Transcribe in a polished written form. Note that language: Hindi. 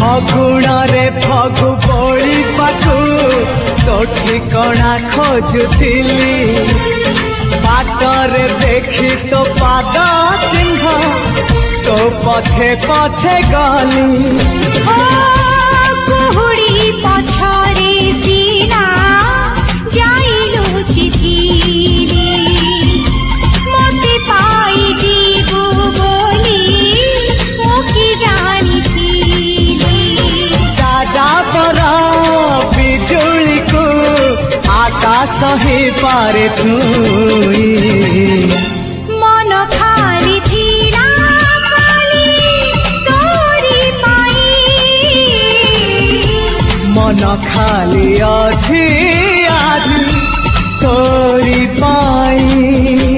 फगुण रे फगु बोली पाकु तो ठिकଣା खोजुथिली बाटरे देखी तो पाद चिन्ह तो पछे पछे गली कुहुड़ी पछरे सीना जाइलु चिथिली मते पाई जीवु बोली मोकी जानी जा पर बिजुली को आकाश ही पारे छुई मन खाली थीरा खाली तोरी पाई मन खाली अछि आज तोरी पाई।